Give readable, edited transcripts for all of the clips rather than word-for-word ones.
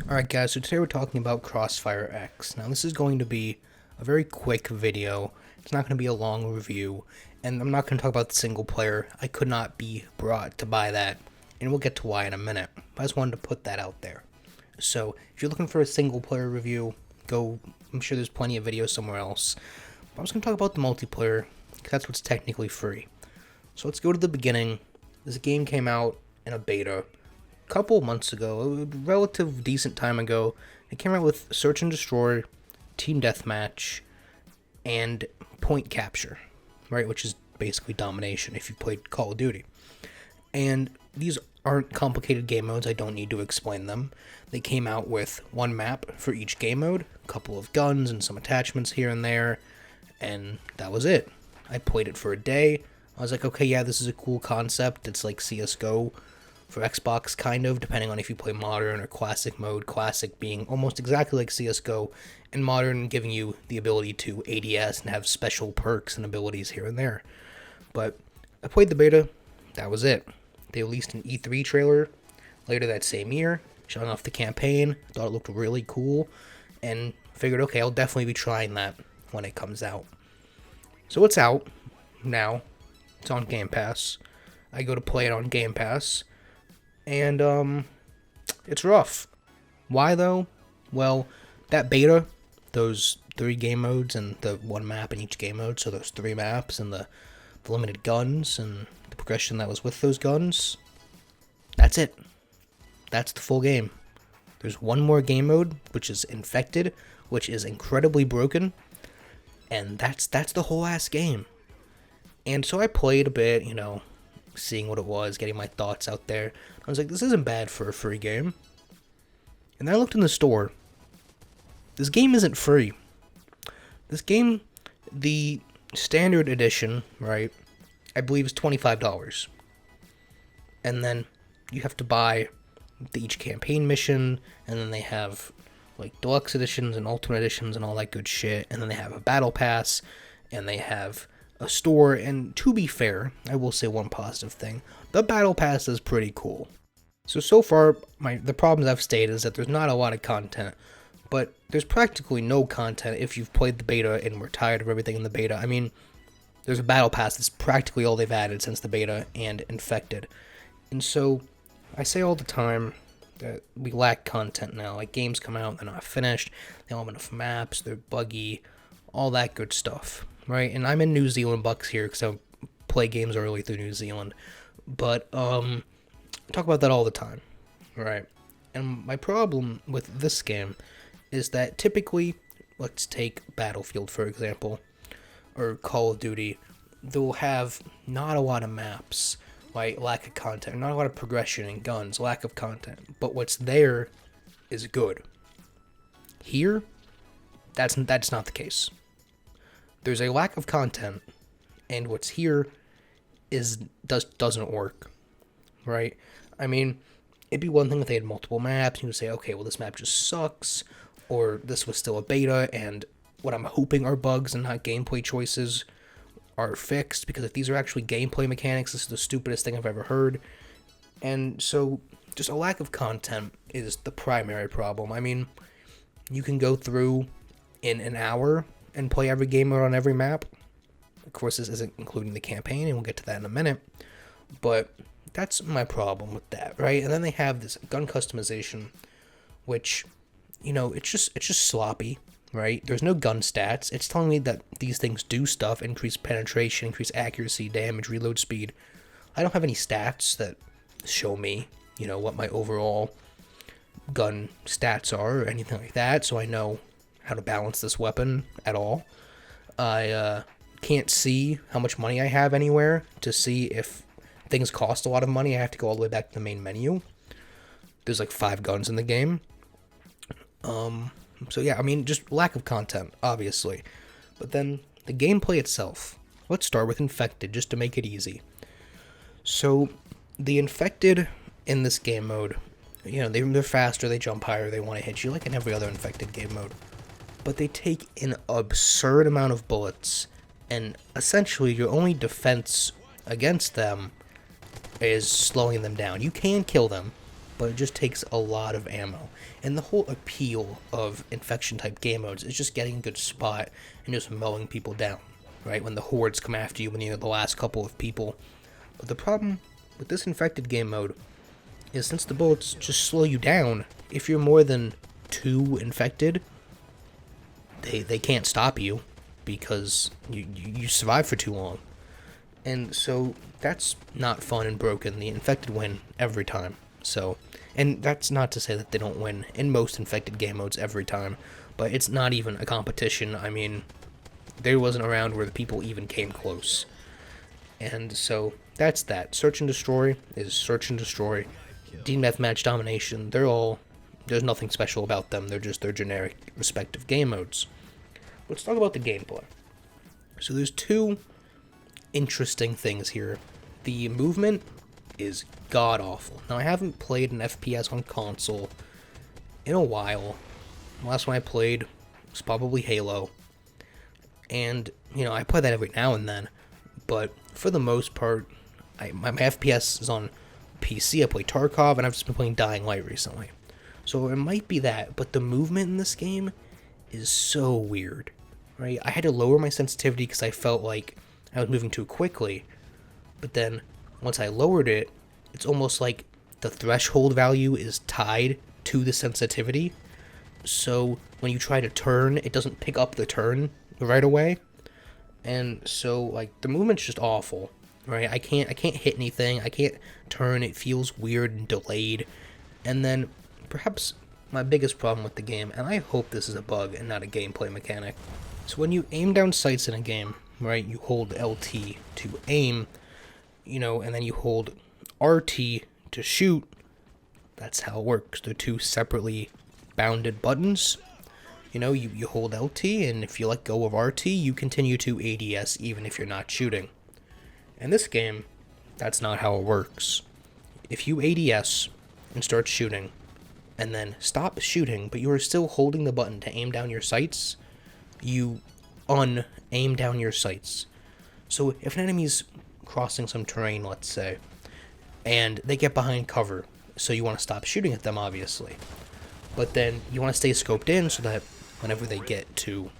Alright guys, so today we're talking about Crossfire X. Now this is going to be a very quick video. It's not going to be a long review, and I'm not going to talk about the single player. I could not be brought to buy that, and we'll get to why in a minute. But I just wanted to put that out there. So if you're looking for a single player review, go, I'm sure there's plenty of videos somewhere else. But I'm just going to talk about the multiplayer, because that's what's technically free. So let's go to the beginning. This game came out in a beta couple months ago, a relative decent time ago. It came out with Search and Destroy, Team Deathmatch, and Point Capture, right, which is basically domination if you played Call of Duty. And these aren't complicated game modes, I don't need to explain them. They came out with one map for each game mode, a couple of guns and some attachments here and there, and that was it. I played it for a day. I was like, okay, yeah, this is a cool concept. It's like CSGO for Xbox, kind of, depending on if you play Modern or Classic mode. Classic being almost exactly like CSGO, and Modern giving you the ability to ADS and have special perks and abilities here and there. But I played the beta, that was it. They released an E3 trailer later that same year, showing off the campaign. Thought it looked really cool, and figured, okay, I'll definitely be trying that when it comes out. So it's out now. It's on Game Pass. I go to play it on Game Pass, and it's rough. Why though? Well, that beta, those 3 game modes and the one map in each game mode, so those 3 maps and the limited guns and the progression that was with those guns, that's it. That's the full game. There's one more game mode, which is Infected, which is incredibly broken, and that's the whole ass game. And so I played a bit, you know, seeing what it was, getting my thoughts out there. I was like, this isn't bad for a free game. And then I looked in the store. This game isn't free. This game, the standard edition, right, I believe is $25. And then you have to buy each campaign mission, and then they have like deluxe editions and ultimate editions and all that good shit. And then they have a battle pass, and they have a store. And to be fair, I will say one positive thing: the battle pass is pretty cool. So far, the problems I've stated is that there's not a lot of content, but there's practically no content if you've played the beta and were tired of everything in the beta. I mean, there's a battle pass that's practically all they've added since the beta and Infected. And so I say all the time that we lack content now. Like, games come out, they're not finished, they don't have enough maps, they're buggy, all that good stuff, right? And I'm in New Zealand bucks here because I play games early through New Zealand, but I talk about that all the time, right? And my problem with this game is that typically, let's take Battlefield for example, or Call of Duty, they'll have not a lot of maps, right? Lack of content, not a lot of progression in guns, lack of content, but what's there is good. Here, that's not the case. There's a lack of content, and what's here doesn't work, right? I mean, it'd be one thing if they had multiple maps, and you would say, okay, well, this map just sucks, or this was still a beta, and what I'm hoping are bugs and not gameplay choices are fixed, because if these are actually gameplay mechanics, this is the stupidest thing I've ever heard. And so, just a lack of content is the primary problem. I mean, you can go through in an hour and play every game mode on every map. Of course, this isn't including the campaign, and we'll get to that in a minute, but that's my problem with that, right? And then they have this gun customization, which, you know, it's just sloppy, right? There's no gun stats. It's telling me that these things do stuff: increase penetration, increase accuracy, damage, reload speed. I don't have any stats that show me, you know, what my overall gun stats are or anything like that, so I know how to balance this weapon at all. I can't see how much money I have anywhere to see if things cost a lot of money. I have to go all the way back to the main menu. There's like 5 guns in the game. So yeah, I mean, just lack of content, obviously. But then the gameplay itself. Let's start with Infected, just to make it easy. So the Infected in this game mode, you know, they're faster, they jump higher, they want to hit you like in every other Infected game mode. But they take an absurd amount of bullets, and essentially your only defense against them is slowing them down. You can kill them, but it just takes a lot of ammo. And the whole appeal of infection type game modes is just getting a good spot and just mowing people down, right? When the hordes come after you when you're the last couple of people. But the problem with this infected game mode is since the bullets just slow you down, if you're more than 2 infected, they can't stop you because you survive for too long. And so that's not fun and broken. The infected win every time. So, and that's not to say that they don't win in most infected game modes every time, but it's not even a competition. I mean, there wasn't a round where the people even came close. And so that's that. Search and destroy is search and destroy. Team deathmatch, domination, there's nothing special about them. They're just their generic respective game modes. Let's talk about the gameplay. So there's 2 interesting things here. The movement is god awful. Now I haven't played an FPS on console in a while. The last one I played was probably Halo. And, I play that every now and then. But for the most part, my FPS is on PC. I play Tarkov, and I've just been playing Dying Light recently. So it might be that, but the movement in this game is so weird, right? I had to lower my sensitivity because I felt like I was moving too quickly. But then, once I lowered it, it's almost like the threshold value is tied to the sensitivity. So when you try to turn, it doesn't pick up the turn right away. And so, the movement's just awful, right? I can't hit anything. I can't turn. It feels weird and delayed. And then, perhaps my biggest problem with the game, and I hope this is a bug and not a gameplay mechanic. So when you aim down sights in a game, right, you hold LT to aim, and then you hold RT to shoot. That's how it works. They're 2 separately bounded buttons. You hold LT, and if you let go of RT, you continue to ADS even if you're not shooting. In this game, that's not how it works. If you ADS and start shooting, and then stop shooting, but you are still holding the button to aim down your sights, you un-aim down your sights. So if an enemy's crossing some terrain, let's say, and they get behind cover, so you want to stop shooting at them, obviously. But then you want to stay scoped in so that whenever they get to,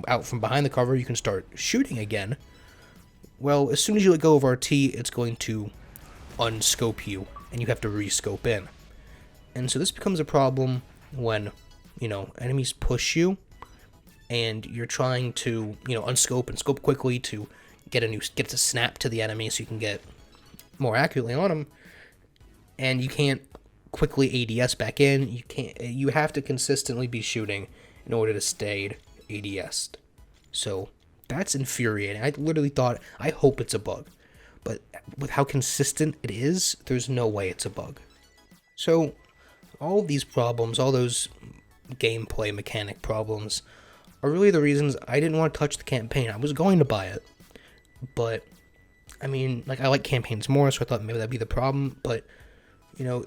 out from behind the cover, you can start shooting again. Well, as soon as you let go of RT, it's going to unscope you, and you have to re-scope in. And so this becomes a problem when, enemies push you, and you're trying to, unscope and scope quickly to get to snap to the enemy so you can get more accurately on them, and you can't quickly ADS back in. You have to consistently be shooting in order to stay ADS'd. So that's infuriating. I literally thought, I hope it's a bug, but with how consistent it is, there's no way it's a bug. So all of these problems, all those gameplay mechanic problems, are really the reasons I didn't want to touch the campaign. I was going to buy it, but I like campaigns more, so I thought maybe that'd be the problem. But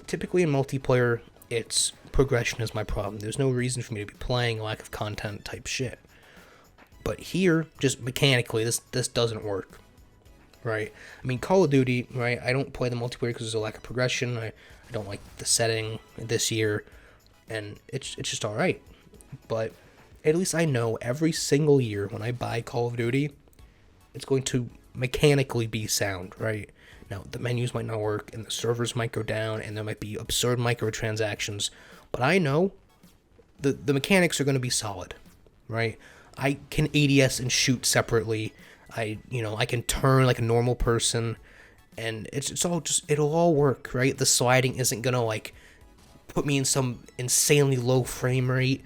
typically in multiplayer, it's progression is my problem. There's no reason for me to be playing lack of content type shit. But here, just mechanically, this doesn't work, right? Call of Duty, right? I don't play the multiplayer because there's a lack of progression. I don't like the setting this year, and it's just all right. But at least I know every single year when I buy Call of Duty, it's going to mechanically be sound, right? Now, the menus might not work, and the servers might go down, and there might be absurd microtransactions, but I know the mechanics are going to be solid, right? I can ADS and shoot separately. I can turn like a normal person, and it'll all work, right? The sliding isn't going to, put me in some insanely low frame rate.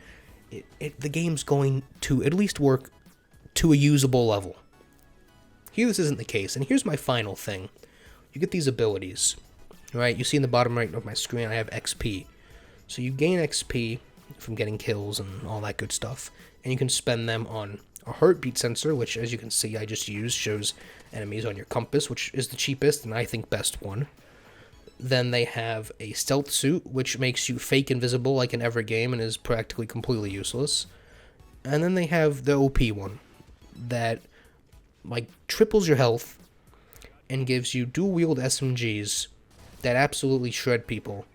The game's going to at least work to a usable level. Here, this isn't the case, and here's my final thing. You get these abilities, right? You see in the bottom right of my screen, I have XP. So you gain XP from getting kills and all that good stuff, and you can spend them on a heartbeat sensor, which, as you can see, I just used, shows enemies on your compass, which is the cheapest and I think best one. Then they have a stealth suit, which makes you fake invisible like in every game and is practically completely useless. And then they have the OP one that triples your health and gives you dual wield SMGs that absolutely shred people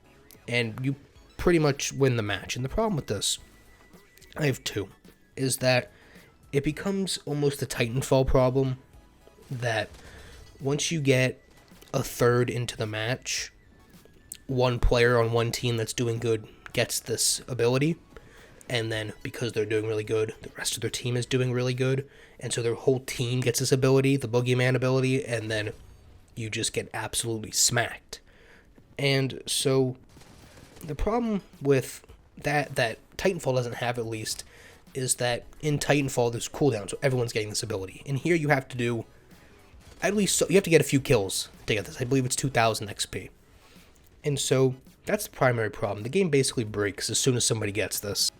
and you pretty much win the match. And the problem with this, I have two, is that it becomes almost a Titanfall problem, that once you get a third into the match, one player on one team that's doing good gets this ability, and then because they're doing really good, the rest of their team is doing really good, and so their whole team gets this ability, the Boogeyman ability, and then you just get absolutely smacked. And so the problem with that Titanfall doesn't have, at least, is that in Titanfall there's cooldown, so everyone's getting this ability. And here you have to do, at least, you have to get a few kills to get this. I believe it's 2,000 XP. And so that's the primary problem. The game basically breaks as soon as somebody gets this.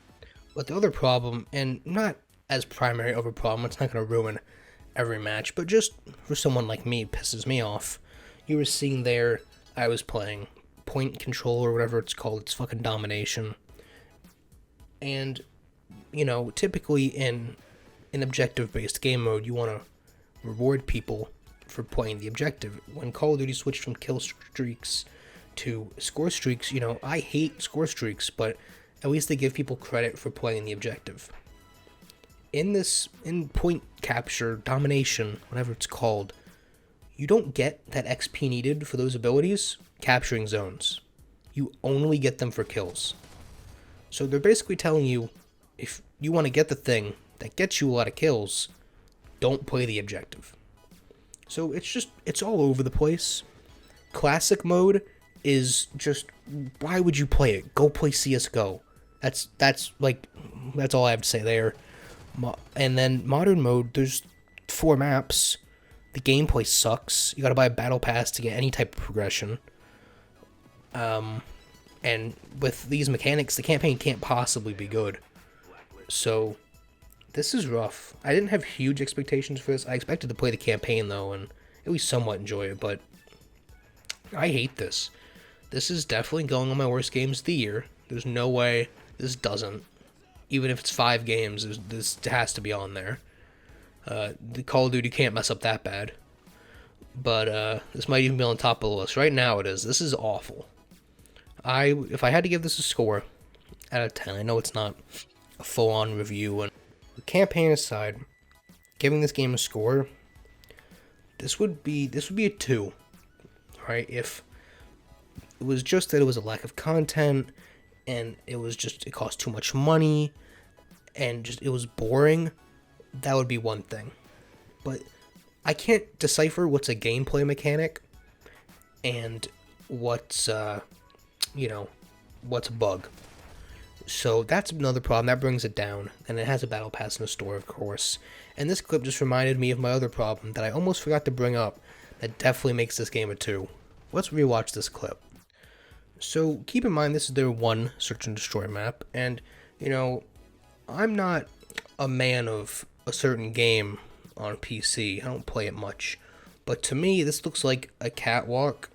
But the other problem, and not as primary of a problem, it's not going to ruin every match, but just for someone like me, pisses me off. You were seeing there, I was playing point control or whatever it's called, it's fucking domination. And, you know, typically in an objective-based game mode, you want to reward people for playing the objective. When Call of Duty switched from kill streaks to score streaks, you know, I hate score streaks, but at least they give people credit for playing the objective. In point capture, domination, whatever it's called, you don't get that XP needed for those abilities capturing zones. You only get them for kills. So they're basically telling you, if you want to get the thing that gets you a lot of kills, don't play the objective. So it's all over the place. Classic mode is just, why would you play it? Go play CSGO. That's all I have to say there. And then modern mode, there's 4 maps. The gameplay sucks. You gotta buy a battle pass to get any type of progression. And with these mechanics, the campaign can't possibly be good. So this is rough. I didn't have huge expectations for this. I expected to play the campaign though, and at least somewhat enjoy it, but I hate this. This is definitely going on my worst games of the year. There's no way this doesn't. Even if it's 5 games, this has to be on there. The Call of Duty can't mess up that bad. But this might even be on top of the list. Right now it is. This is awful. If I had to give this a score out of 10, I know it's not a full-on review, and the campaign aside, giving this game a score, this would be a 2. Right? If it was just that it was a lack of content, and it cost too much money, and just it was boring, that would be one thing. But I can't decipher what's a gameplay mechanic and what's what's a bug. So that's another problem. That brings it down. And it has a battle pass in the store, of course. And this clip just reminded me of my other problem that I almost forgot to bring up that definitely makes this game a 2. Let's rewatch this clip. So keep in mind, this is their one search and destroy map, and you know, I'm not a man of a certain game on PC. I don't play it much, but to me this looks like a catwalk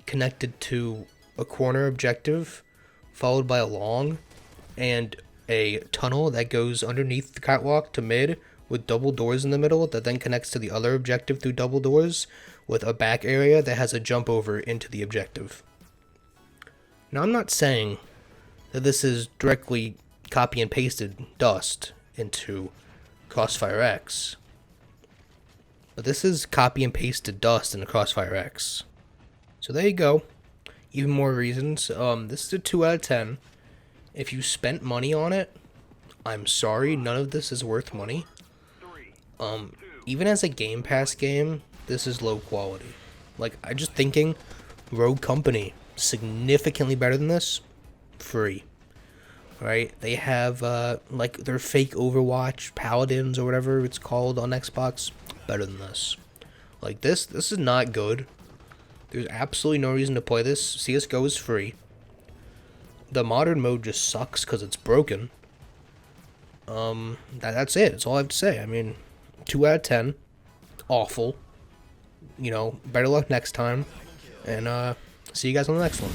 connected to a corner objective, followed by a long and a tunnel that goes underneath the catwalk to mid with double doors in the middle that then connects to the other objective through double doors with a back area that has a jump over into the objective. Now, I'm not saying that this is directly copy and pasted Dust into Crossfire X, but this is copy and pasted Dust into Crossfire X. So there you go. Even more reasons. This is a 2 out of 10. If you spent money on it, I'm sorry, none of this is worth money. Even as a Game Pass game, this is low quality. Like, I'm just thinking, Rogue Company, significantly better than this, free. Right? They have like their fake Overwatch Paladins or whatever it's called on Xbox, better than this. Like this is not good. There's absolutely no reason to play this. CSGO is free. The modern mode just sucks because it's broken. That's it. That's all I have to say. I mean, 2 out of 10. Awful. You know, better luck next time. And see you guys on the next one.